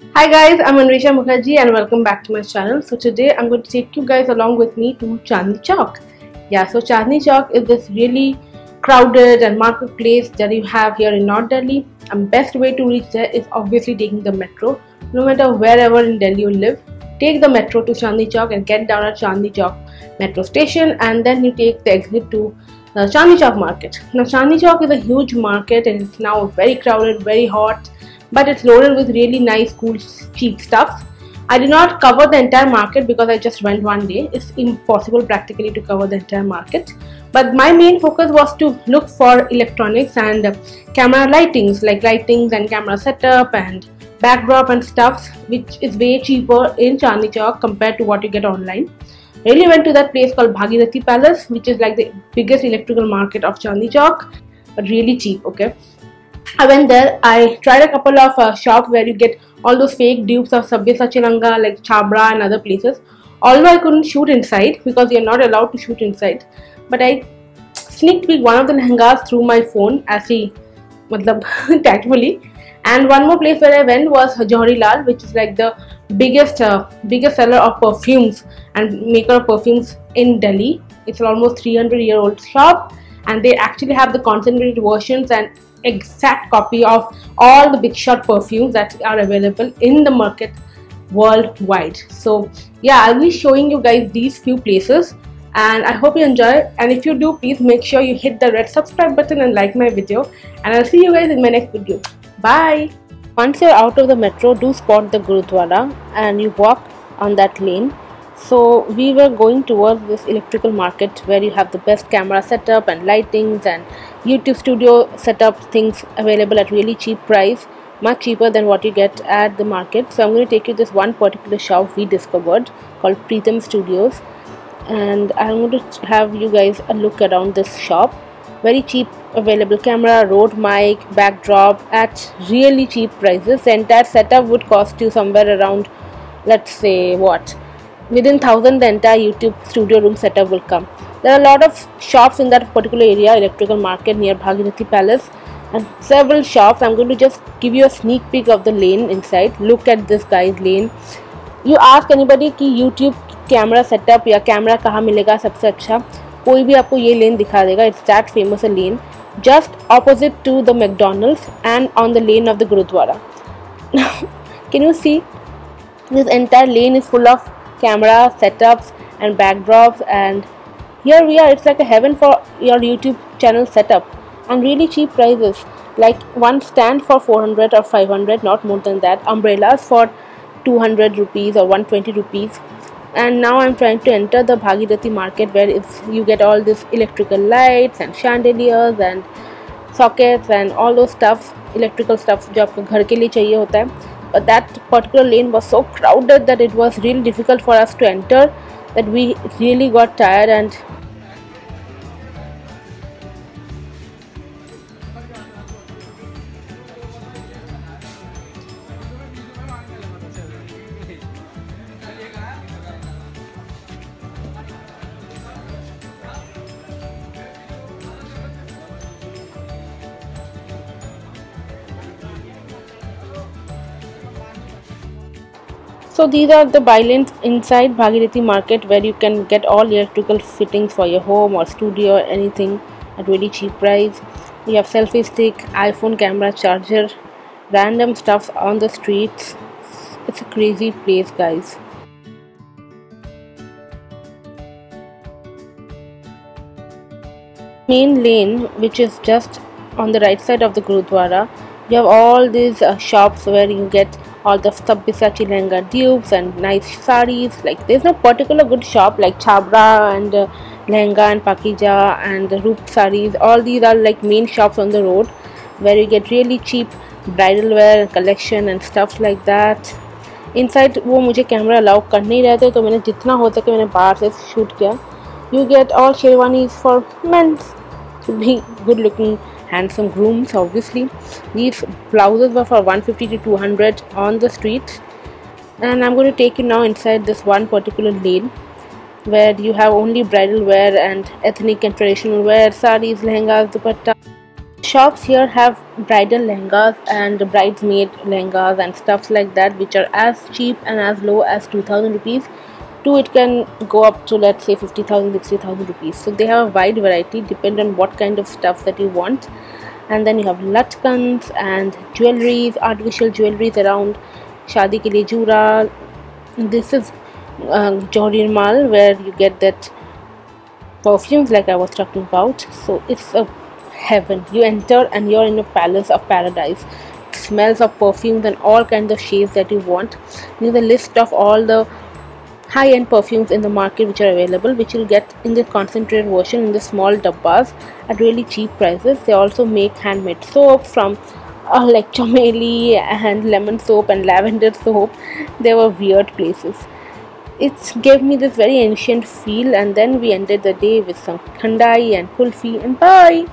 Hi guys, I'm Anrisha Mukherjee and welcome back to my channel. So today I'm going to take you guys along with me to Chandni Chowk. Yeah, so Chandni Chowk is this really crowded and marketplace that you have here in North Delhi. And best way to reach there is obviously taking the metro. No matter wherever in Delhi you live, take the metro to Chandni Chowk and get down at Chandni Chowk metro station, and then you take the exit to the Chandni Chowk market. Now Chandni Chowk is a huge market and it's now very crowded, very hot, but it's loaded with really nice, cool, cheap stuff. I did not cover the entire market because I just went one day. It's impossible practically to cover the entire market. But my main focus was to look for electronics and camera lightings, like lightings and camera setup and backdrop and stuff, which is way cheaper in Chandni Chowk compared to what you get online. Really went to that place called Bhagirathi Palace, which is like the biggest electrical market of Chandni Chowk, but really cheap. Okay. I went there. I tried a couple of shops where you get all those fake dupes of Sabyasachi Ranga like Chabra and other places. Although I couldn't shoot inside because you're not allowed to shoot inside, but I sneak peeked one of the lehengas through my phone as he, matlab, tactfully. And one more place where I went was Johari Lal, which is like the biggest seller of perfumes and maker of perfumes in Delhi. It's an almost 300-year-old shop, and they actually have the concentrated versions and exact copy of all the big shot perfumes that are available in the market worldwide. So yeah, I'll be showing you guys these few places and I hope you enjoy, and if you do, please make sure you hit the red subscribe button and like my video, and I'll see you guys in my next video. Bye. Once you're out of the metro, do spot the Gurudwara and you walk on that lane. So we were going towards this electrical market where you have the best camera setup and lightings and YouTube studio setup things available at really cheap price, much cheaper than what you get at the market. So I'm going to take you to this one particular shop we discovered called Preetham Studios, and I'm going to have you guys a look around this shop. Very cheap available camera, Rode mic, backdrop at really cheap prices. The entire setup would cost you somewhere around, let's say what, within 1,000 the entire YouTube studio room setup will come. There are a lot of shops in that particular area, electrical market near Bhagirathi Palace, and several shops. I'm going to just give you a sneak peek of the lane inside. Look at this guy's lane. You ask anybody कि YouTube camera setup या camera कहाँ मिलेगा सबसे अच्छा, कोई भी आपको ये lane दिखा देगा. It's that famous a lane, just opposite to the McDonald's and on the lane of the Gurudwara. Can you see? This entire lane is full of camera setups and backdrops, and here we are. It's like a heaven for your YouTube channel setup and really cheap prices, like one stand for 400 or 500, not more than that. Umbrellas for 200 rupees or 120 rupees. And now I'm trying to enter the Bhagirathi market where you get all these electrical lights and chandeliers and sockets and all those stuff, electrical stuff जो आपको घर के लिए चाहिए होता है. But that particular lane was so crowded that it was really difficult for us to enter, that we really got tired. And so these are the by-lanes inside Bhagirathi market where you can get all electrical fittings for your home or studio or anything at really cheap price. You have selfie stick, iPhone camera, charger, random stuff on the streets. It's a crazy place, guys. Main lane, which is just on the right side of the Gurudwara, you have all these shops where you get all the Sabyasachi Lehenga dupes and nice saris. Like there's no particular good shop like Chabra and Lehenga and Pakija and Roop saris. All these are like main shops on the road where you get really cheap bridal wear collection and stuff like that. Inside वो मुझे camera allow कर नहीं रहे थे, तो मैंने जितना हो सके मैंने बाहर से शूट किया. You get all sherwanis for men to be good looking, handsome grooms. Obviously these blouses were for 150 to 200 on the streets, and I'm going to take you now inside this one particular lane where you have only bridal wear and ethnic and traditional wear, saris, lehengas, dupatta. shops here have bridal lehengas and bridesmaid lehengas and stuff like that, which are as cheap and as low as 2000 rupees to it can go up to, let's say, 50,000, 60,000 rupees. So they have a wide variety depending on what kind of stuff that you want. And then you have latkans and jewelries, artificial jewelries around shadi ke liye jura. This is Johri Mal, where you get that perfumes like I was talking about. So it's a heaven. You enter and you're in a palace of paradise. It smells of perfumes and all kinds of shades that you want. There's a list of all the high-end perfumes in the market which are available, which you'll get in the concentrated version in the small dabbas at really cheap prices. They also make handmade soap from like chameli and lemon soap and lavender soap. They were weird places. It gave me this very ancient feel, and then we ended the day with some khandai and kulfi, and bye.